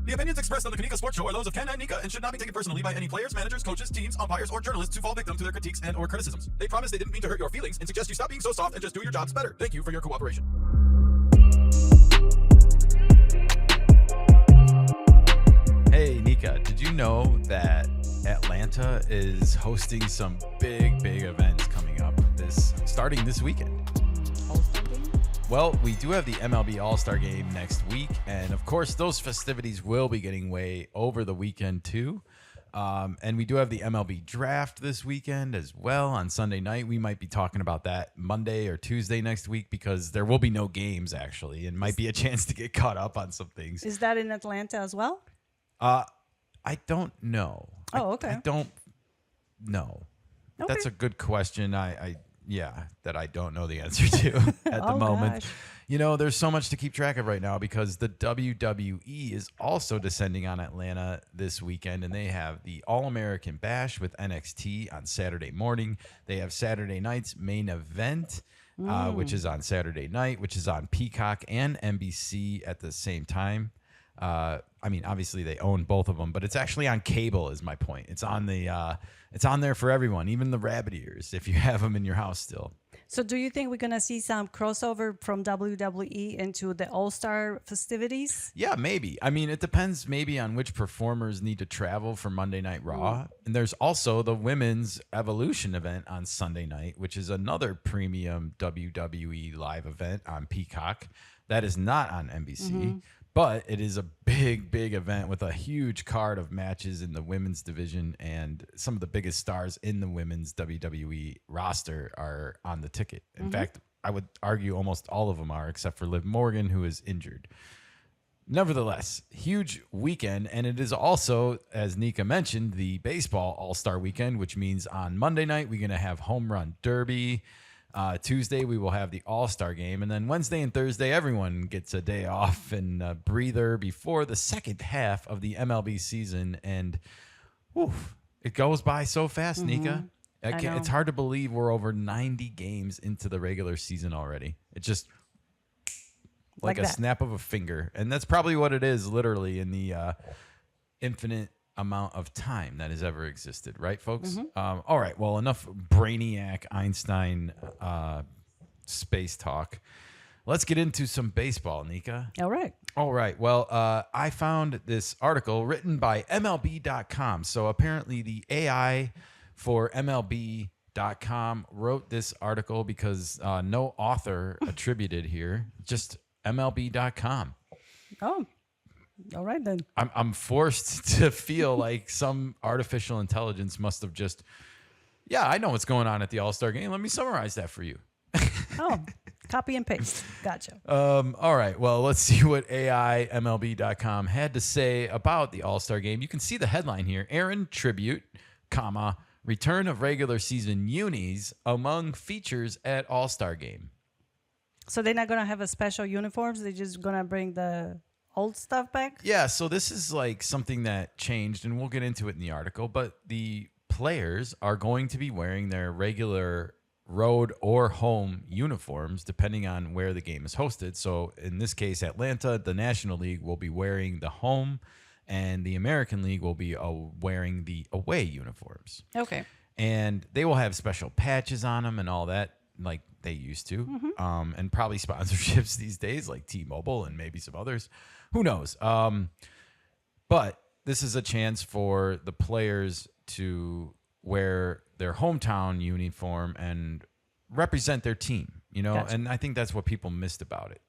The opinions expressed on the Kanika Sports Show are those of Ken and Nika and should not be taken personally by any players, managers, coaches, teams, umpires, or journalists who fall victim to their critiques and or criticisms. They promise they didn't mean to hurt your feelings and suggest you stop being so soft and just do your jobs better. Thank you for your cooperation. Hey, Nika, did you know that Atlanta is hosting some big events coming up starting this weekend? All-Star Game? Well, we do have the MLB All-Star Game next week, and of course, those festivities will be getting way over the weekend too. And we do have the MLB Draft this weekend as well on Sunday night. We might be talking about that Monday or Tuesday next week because there will be no games actually, and might be a chance to get caught up on some things. Is that in Atlanta as well? I don't know. Oh, okay. I don't know. Okay. That's a good question. That I don't know the answer to at the moment. Gosh. You know, there's so much to keep track of right now because the WWE is also descending on Atlanta this weekend, and they have the All-American Bash with NXT on Saturday morning. They have Saturday night's main event, which is on Saturday night, which is on Peacock and NBC at the same time. I mean, obviously they own both of them, but it's actually on cable is my point. It's on it's on there for everyone, even the rabbit ears, if you have them in your house still. So do you think we're going to see some crossover from WWE into the All-Star festivities? Yeah, maybe. I mean, it depends maybe on which performers need to travel for Monday Night Raw. And there's also the Women's Evolution event on Sunday night, which is another premium WWE live event on Peacock. That is not on NBC. But it is a big event with a huge card of matches in the women's division, and some of the biggest stars in the women's WWE roster are on the ticket. In fact, I would argue almost all of them are, except for Liv Morgan, who is injured. Nevertheless, huge weekend, and it is also, as Nika mentioned, the baseball All-Star Weekend, which means on Monday night we're going to have Home Run Derby. Tuesday, we will have the All-Star Game. And then Wednesday and Thursday, everyone gets a day off and a breather before the second half of the MLB season. And it goes by so fast, Nika. It's hard to believe we're over 90 games into the regular season already. It's just like a snap of a finger. And that's probably what it is, literally, in the infinite amount of time that has ever existed, right, folks? All right, well, enough brainiac Einstein space talk. Let's get into some baseball, Nika. All right. Well, I found this article written by MLB.com. So apparently the AI for MLB.com wrote this article because no author attributed here, just MLB.com. Oh, all right then. I'm forced to feel like some artificial intelligence must have just, I know what's going on at the All-Star Game. Let me summarize that for you. Oh, copy and paste. Gotcha. All right. Well, let's see what AI MLB.com had to say about the All-Star Game. You can see the headline here. Aaron tribute, return of regular season unis among features at All-Star Game. So they're not going to have a special uniforms? They're just going to bring the old stuff back? Yeah, so this is like something that changed, and we'll get into it in the article, but the players are going to be wearing their regular road or home uniforms depending on where the game is hosted. So in this case, Atlanta, the National League will be wearing the home, and the American League will be wearing the away uniforms. Okay. And they will have special patches on them and all that, like they used to, and probably sponsorships these days like T-Mobile and maybe some others. Who knows? But this is a chance for the players to wear their hometown uniform and represent their team, Gotcha. And I think that's what people missed about it.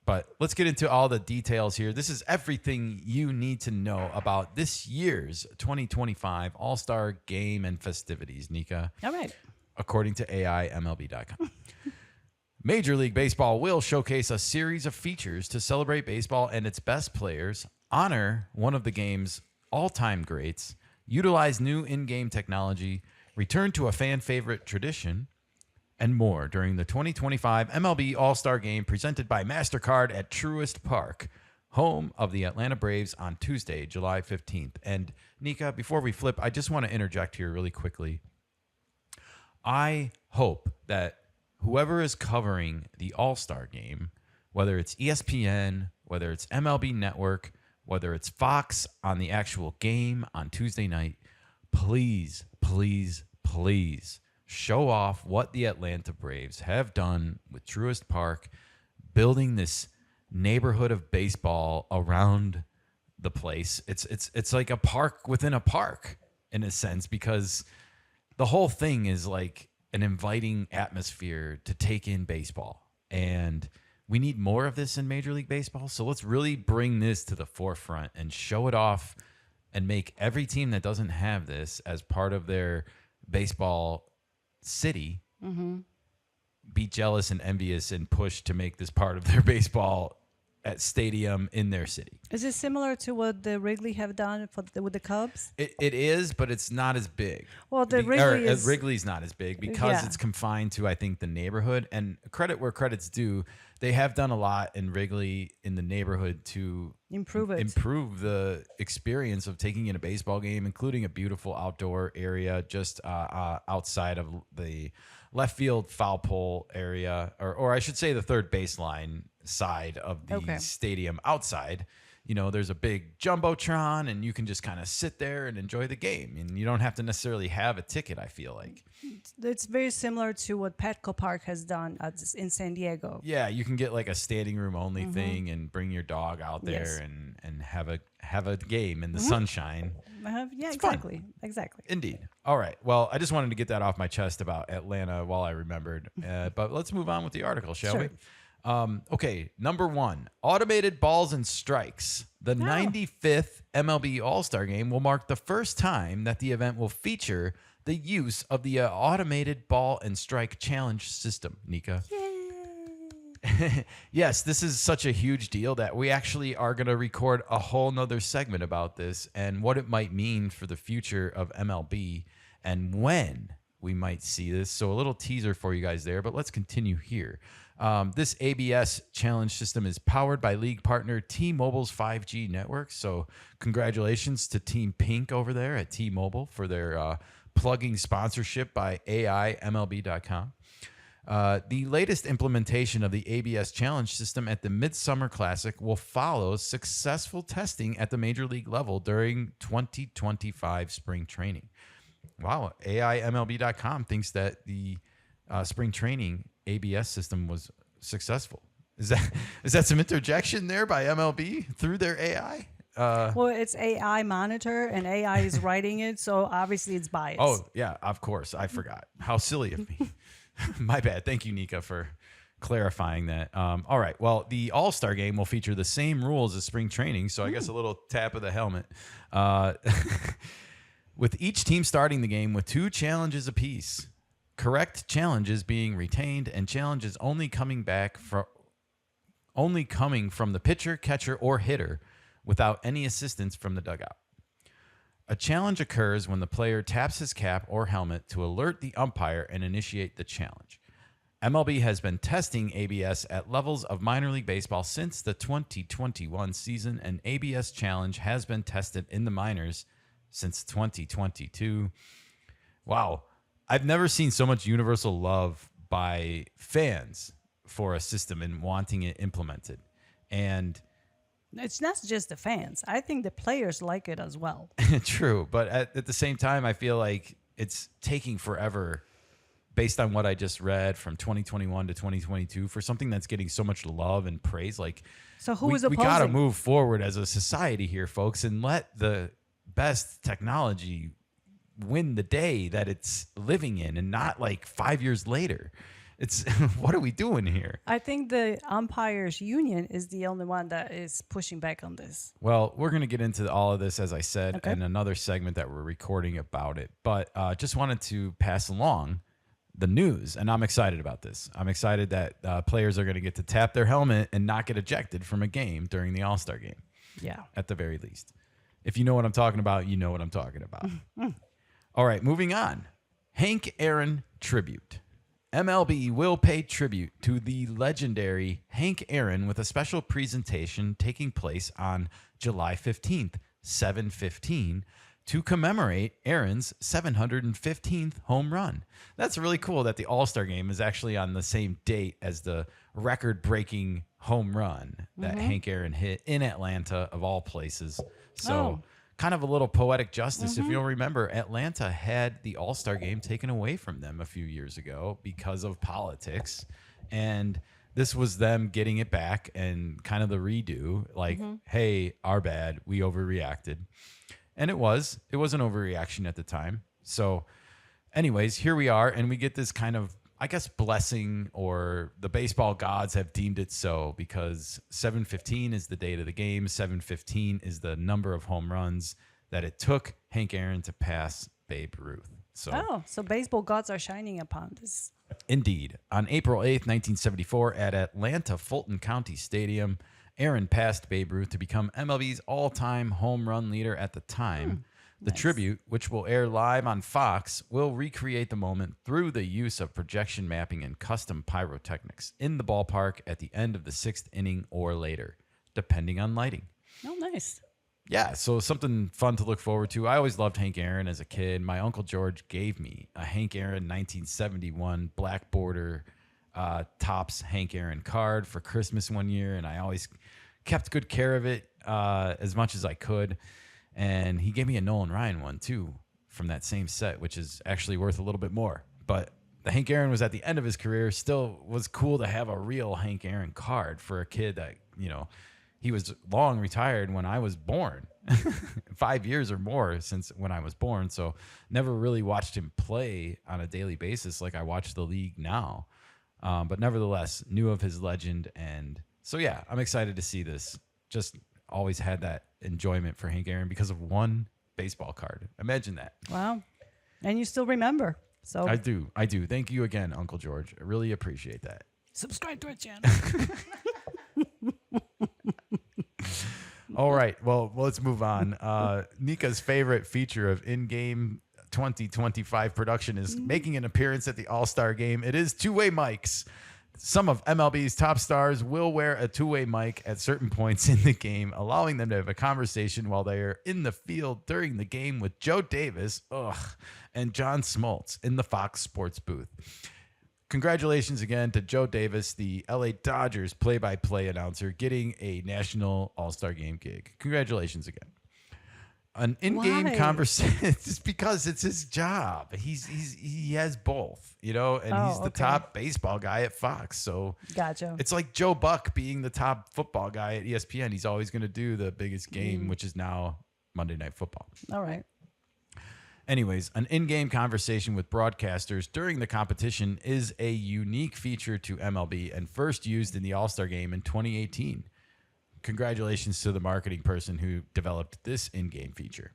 But let's get into all the details here. This is everything you need to know about this year's 2025 All-Star Game and festivities, Nika. All right. According to AIMLB.com. Major League Baseball will showcase a series of features to celebrate baseball and its best players, honor one of the game's all-time greats, utilize new in-game technology, return to a fan-favorite tradition, and more during the 2025 MLB All-Star Game presented by MasterCard at Truist Park, home of the Atlanta Braves on Tuesday, July 15th. And Nika, before we flip, I just want to interject here really quickly. I hope that whoever is covering the All-Star Game, whether it's ESPN, whether it's MLB Network, whether it's Fox on the actual game on Tuesday night, please, please, please show off what the Atlanta Braves have done with Truist Park, building this neighborhood of baseball around the place. It's like a park within a park in a sense, because the whole thing is like an inviting atmosphere to take in baseball. And we need more of this in Major League Baseball. So let's really bring this to the forefront and show it off and make every team that doesn't have this as part of their baseball city be jealous and envious and push to make this part of their baseball at stadium in their city. Is it similar to what the Wrigley have done with the Cubs? It is, but it's not as big. Well, the Wrigley's not as big because it's confined to, I think, the neighborhood. And credit where credit's due, they have done a lot in Wrigley in the neighborhood to improve the experience of taking in a baseball game, including a beautiful outdoor area just outside of the left field foul pole area, or I should say the third baseline side of the stadium outside. You know, there's a big jumbotron and you can just kind of sit there and enjoy the game, and you don't have to necessarily have a ticket, I feel like. It's very similar to what Petco Park has done in San Diego. Yeah, you can get like a standing room only thing and bring your dog out there and have a game in the sunshine. Yeah, it's exactly. fun. Exactly. Indeed. All right. Well, I just wanted to get that off my chest about Atlanta while I remembered. But let's move on with the article, shall we? Okay, number 1, automated balls and strikes. The 95th MLB All-Star Game will mark the first time that the event will feature the use of the automated ball and strike challenge system, Nika. Yes, this is such a huge deal that we actually are going to record a whole nother segment about this and what it might mean for the future of MLB and when we might see this. So a little teaser for you guys there, but let's continue here. This ABS challenge system is powered by league partner T-Mobile's 5G network. So congratulations to Team Pink over there at T-Mobile for their plugging sponsorship by AIMLB.com. The latest implementation of the ABS challenge system at the Midsummer Classic will follow successful testing at the major league level during 2025 spring training. Wow, AIMLB.com thinks that the spring training ABS system was successful. Is that some interjection there by MLB through their AI? Well, it's AI monitor and AI is writing it, so obviously it's biased. Oh, yeah, of course. I forgot. How silly of me. My bad. Thank you, Nika, for clarifying that. All right. Well, the All-Star Game will feature the same rules as spring training, so I guess a little tap of the helmet. With each team starting the game with 2 challenges apiece. Correct challenges being retained and challenges only coming from the pitcher, catcher, or hitter without any assistance from the dugout. A challenge occurs when the player taps his cap or helmet to alert the umpire and initiate the challenge. MLB has been testing ABS at levels of minor league baseball since the 2021 season, and ABS challenge has been tested in the minors since 2022. Wow. I've never seen so much universal love by fans for a system and wanting it implemented. And it's not just the fans. I think the players like it as well. True. But at the same time, I feel like it's taking forever based on what I just read from 2021 to 2022 for something that's getting so much love and praise. Like, so who is opposing? We got to move forward as a society here, folks, and let the best technology win the day that it's living in and not like 5 years later. It's what are we doing here? I think the umpires union is the only one that is pushing back on this. Well, we're going to get into all of this, as I said, in another segment that we're recording about it. But just wanted to pass along the news, and I'm excited about this. I'm excited that players are going to get to tap their helmet and not get ejected from a game during the All-Star Game. Yeah. At the very least. If you know what I'm talking about, you know what I'm talking about. All right, moving on. Hank Aaron tribute. MLB will pay tribute to the legendary Hank Aaron with a special presentation taking place on July 15th, 7/15, to commemorate Aaron's 715th home run. That's really cool that the All-Star Game is actually on the same date as the record-breaking home run that Hank Aaron hit in Atlanta, of all places. So kind of a little poetic justice. If you'll remember, Atlanta had the All-Star Game taken away from them a few years ago because of politics. And this was them getting it back and kind of the redo, like, hey, our bad, we overreacted. And it was an overreaction at the time. So anyways, here we are, and we get this kind of, I guess, blessing, or the baseball gods have deemed it so, because 7/15 is the date of the game. 7/15 is the number of home runs that it took Hank Aaron to pass Babe Ruth. So, so baseball gods are shining upon this. Indeed. On April 8th, 1974, at Atlanta Fulton County Stadium, Aaron passed Babe Ruth to become MLB's all-time home run leader at the time. The tribute, which will air live on Fox, will recreate the moment through the use of projection mapping and custom pyrotechnics in the ballpark at the end of the 6th inning or later, depending on lighting. Oh, nice. Yeah, so something fun to look forward to. I always loved Hank Aaron as a kid. My Uncle George gave me a Hank Aaron 1971 black border Topps Hank Aaron card for Christmas one year, and I always kept good care of it as much as I could. And he gave me a Nolan Ryan one, too, from that same set, which is actually worth a little bit more. But the Hank Aaron was at the end of his career. Still was cool to have a real Hank Aaron card for a kid that, he was long retired when I was born, 5 years or more since when I was born. So never really watched him play on a daily basis like I watch the league now. But nevertheless, knew of his legend. And so, yeah, I'm excited to see this. Just always had that enjoyment for Hank Aaron because of one baseball card. Imagine that. Wow. And you still remember. So I do. Thank you again, Uncle George. I really appreciate that. subscribe to our channel. All right. Well, let's move on. Nika's favorite feature of in-game 2025 production is making an appearance at the All-Star Game. It is two-way mics. Some of MLB's top stars will wear a two-way mic at certain points in the game, allowing them to have a conversation while they are in the field during the game with Joe Davis and John Smoltz in the Fox Sports booth. Congratulations again to Joe Davis, the LA Dodgers play-by-play announcer, getting a national All-Star Game gig. Congratulations again. An in-game conversation, just because it's his job. He has both, and he's the top baseball guy at Fox. So gotcha. It's like Joe Buck being the top football guy at ESPN. He's always going to do the biggest game, which is now Monday Night Football. All right. Anyways, an in-game conversation with broadcasters during the competition is a unique feature to MLB and first used in the All-Star Game in 2018. Congratulations to the marketing person who developed this in-game feature.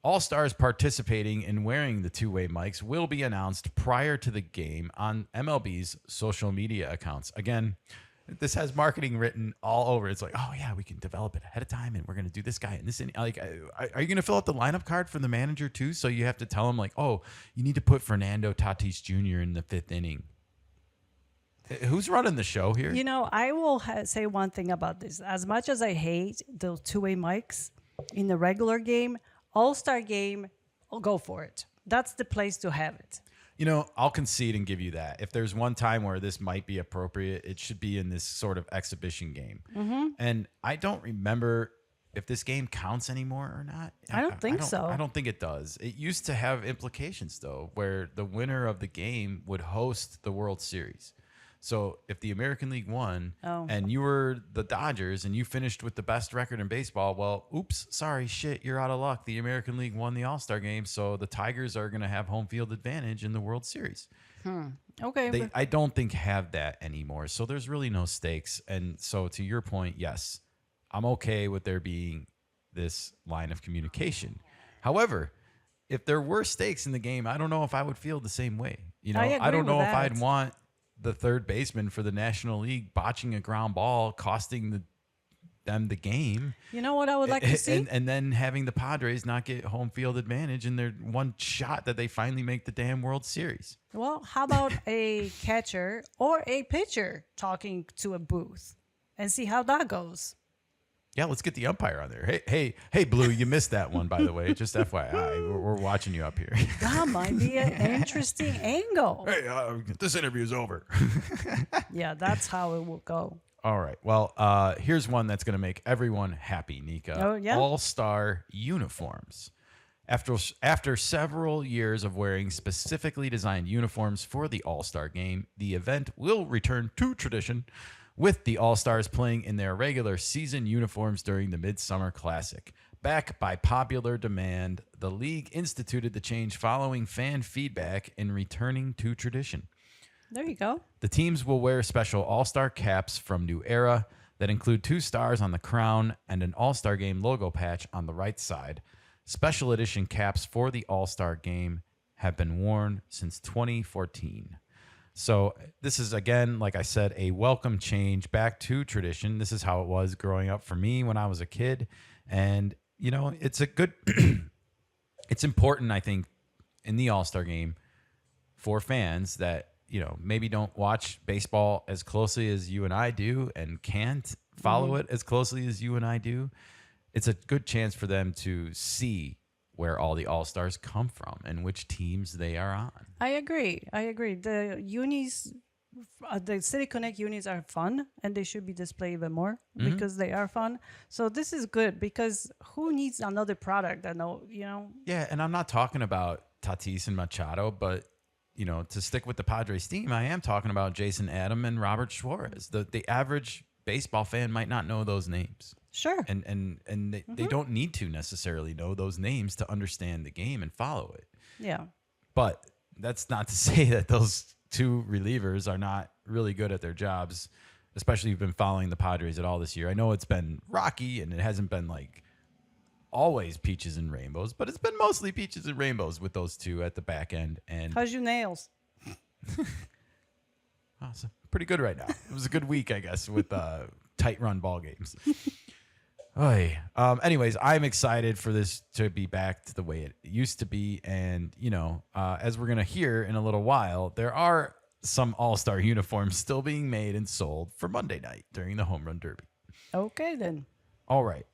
All-Stars participating in wearing the two-way mics will be announced prior to the game on MLB's social media accounts. Again, this has marketing written all over. It's like, oh yeah, we can develop it ahead of time, and we're going to do this guy and this. Like, are you going to fill out the lineup card for the manager too? So you have to tell him like, oh, you need to put Fernando Tatis Jr. in the 5th inning. Who's running the show here? I will say one thing about this. As much as I hate those two-way mics in the regular game, All-Star Game, I'll go for it. That's the place to have it. I'll concede and give you that. If there's one time where this might be appropriate, it should be in this sort of exhibition game. Mm-hmm. And I don't remember if this game counts anymore or not. I don't think so. I don't think it does. It used to have implications, though, where the winner of the game would host the World Series. So if the American League won and you were the Dodgers and you finished with the best record in baseball, well, oops, sorry, shit, you're out of luck. The American League won the All-Star Game, so the Tigers are going to have home field advantage in the World Series. Okay. I don't think have that anymore, so there's really no stakes. And so to your point, yes, I'm okay with there being this line of communication. However, if there were stakes in the game, I don't know if I would feel the same way. I don't know if I'd want the third baseman for the National League botching a ground ball, costing them the game. You know what I would like to see? And then having the Padres not get home field advantage in their one shot that they finally make the damn World Series. Well, how about a catcher or a pitcher talking to a booth and see how that goes? Yeah, let's get the umpire on there. Hey, Blue, you missed that one, by the way. Just FYI, we're watching you up here. That might be an interesting angle. Hey, this interview's over. Yeah, that's how it will go. All right. Well, here's one that's going to make everyone happy, Nika. Oh, yeah? All-Star uniforms. After several years of wearing specifically designed uniforms for the All-Star Game, the event will return to tradition with the All-Stars playing in their regular season uniforms during the Midsummer Classic. Back by popular demand, the league instituted the change following fan feedback in returning to tradition. There you go. The teams will wear special All-Star caps from New Era that include 2 stars on the crown and an All-Star Game logo patch on the right side. Special edition caps for the All-Star Game have been worn since 2014. So this is, again, like I said, a welcome change back to tradition. This is how it was growing up for me when I was a kid. And, you know, it's a good, it's important, I think, in the All-Star Game for fans that, you know, maybe don't watch baseball as closely as you and I do and can't follow it as closely as you and I do. It's a good chance for them to see where all the All-Stars come from and which teams they are on. I agree. The unis, the City Connect unis are fun, and they should be displayed even more because they are fun. So this is good because who needs another product that Yeah, and I'm not talking about Tatis and Machado, but you know, to stick with the Padres theme, I am talking about Jason Adam and Robert Suarez. The average baseball fan might not know those names. Sure. And they don't need to necessarily know those names to understand the game and follow it. Yeah. But that's not to say that those 2 relievers are not really good at their jobs, especially if you've been following the Padres at all this year. I know it's been rocky and it hasn't been like always peaches and rainbows, but it's been mostly peaches and rainbows with those 2 at the back end. And How's your nails? awesome. Pretty good right now. It was a good week, I guess, with tight run ball games. Oy. Anyways, I'm excited for this to be back to the way it used to be. And, you know, as we're going to hear in a little while, there are some All-Star uniforms still being made and sold for Monday night during the Home Run Derby. Okay, then. All right.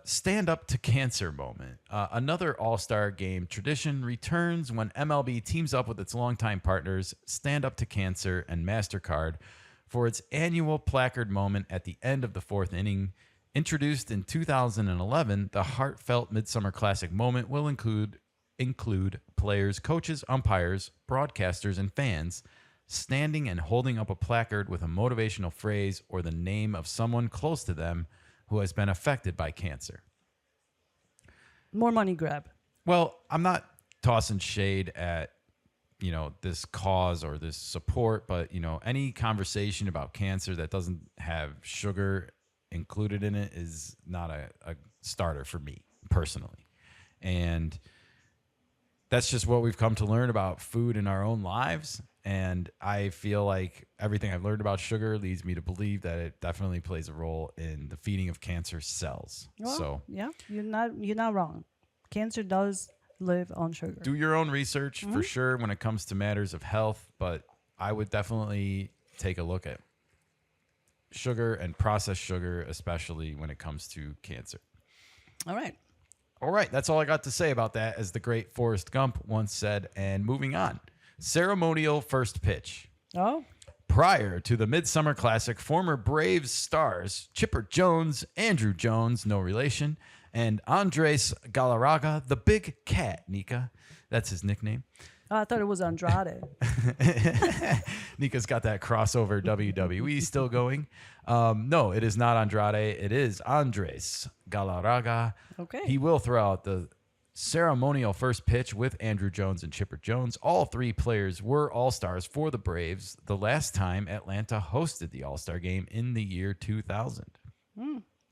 Stand up to cancer moment. Another All-Star Game tradition returns when MLB teams up with its longtime partners, Stand Up to Cancer and MasterCard, for its annual placard moment at the end of the 4th inning. Introduced in 2011, the heartfelt Midsummer Classic moment will include players, coaches, umpires, broadcasters, and fans standing and holding up a placard with a motivational phrase or the name of someone close to them who has been affected by cancer. More money grab. Well, I'm not tossing shade at, you know, this cause or this support, but, you know, any conversation about cancer that doesn't have sugar included in it is not a starter for me personally. And that's just what we've come to learn about food in our own lives. And I feel like everything I've learned about sugar leads me to believe that it definitely plays a role in the feeding of cancer cells. Well, so yeah, you're not wrong. Cancer does live on sugar. do your own research for sure when it comes to matters of health, but I would definitely take a look at sugar and processed sugar, especially when it comes to cancer. All right. All right, that's all I got to say about that, as the great Forrest Gump once said. And moving on, ceremonial first pitch. Oh, Prior to the Midsummer Classic, former Braves stars Chipper Jones, Andrew Jones, no relation, and Andres Galarraga, the Big Cat, Nika, that's his nickname. I thought it was Andrade. Nika's got that crossover WWE still going. No, it is not Andrade. It is Andres Galarraga. Okay. He will throw out the ceremonial first pitch with Andrew Jones and Chipper Jones. All 3 players were All-Stars for the Braves the last time Atlanta hosted the All-Star Game in the year 2000.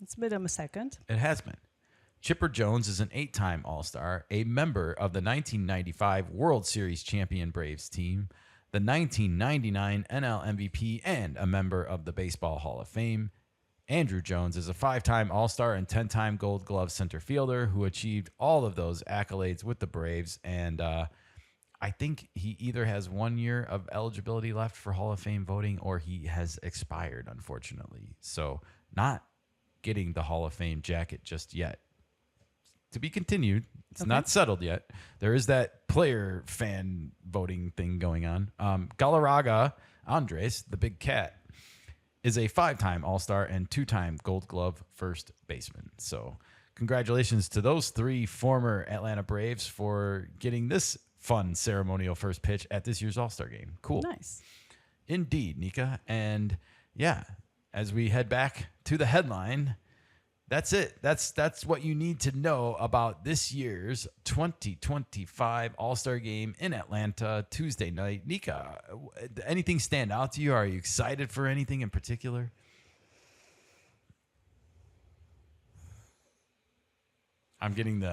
It's been a second. It has been. Chipper Jones is an 8-time All-Star, a member of the 1995 World Series champion Braves team, the 1999 NL MVP, and a member of the Baseball Hall of Fame. Andrew Jones is a 5-time All-Star and 10-time Gold Glove center fielder who achieved all of those accolades with the Braves. And I think he either has 1 year of eligibility left for Hall of Fame voting or he has expired, unfortunately. So not getting the Hall of Fame jacket just yet. To be continued. It's not settled yet. There is that player fan voting thing going on. Galarraga, Andres, the Big Cat, is a 5-time All-Star and 2-time Gold Glove first baseman. So congratulations to those 3 former Atlanta Braves for getting this fun ceremonial first pitch at this year's All-Star Game. Cool. Nice. Indeed, Nika. And yeah, as we head back to the headline, that's it. That's what you need to know about this year's 2025 All-Star Game in Atlanta Tuesday night. Nika, anything stand out to you? Are you excited for anything in particular? I'm getting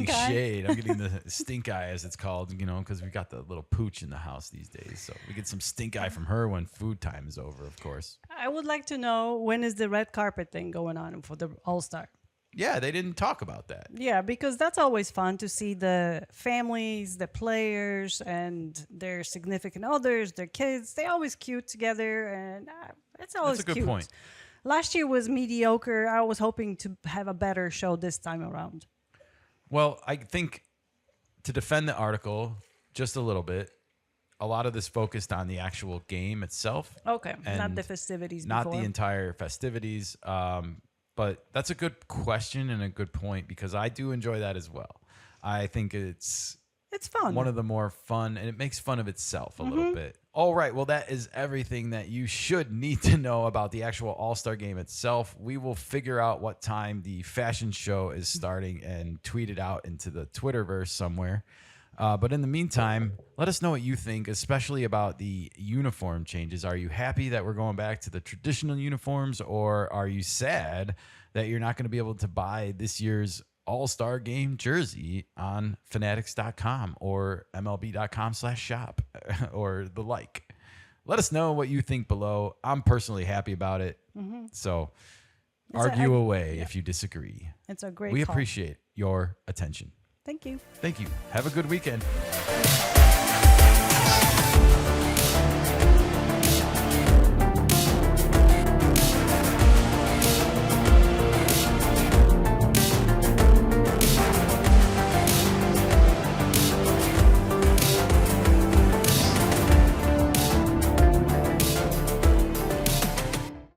shade. I'm getting the stink eye, as it's called, because we got the little pooch in the house these days. So we get some stink eye from her when food time is over, of course. I would like to know, when is the red carpet thing going on for the All-Star? Yeah, they didn't talk about that. Yeah, because that's always fun to see the families, the players, and their significant others, their kids. They're always cute together, and it's always That's a good cute. point. Last year was mediocre. I was hoping to have a better show this time around. Well, I think, to defend the article just a little bit, a lot of this focused on the actual game itself. Okay, not and the festivities not before. the entire festivities. But that's a good question and a good point, because I do enjoy that as well. I think it's fun. one of the more fun, and it makes fun of itself a little bit. All right, well, that is everything that you should need to know about the actual All-Star Game itself. We will figure out what time the fashion show is starting and tweet it out into the Twitterverse somewhere. But in the meantime, let us know what you think, especially about the uniform changes. Are you happy that we're going back to the traditional uniforms, or are you sad that you're not going to be able to buy this year's All-Star Game jersey on fanatics.com or mlb.com/shop or the like? Let us know what you think below. I'm personally happy about it. So argue away if you disagree. It's a great We call. appreciate your attention. Thank you. Thank you. Have a good weekend.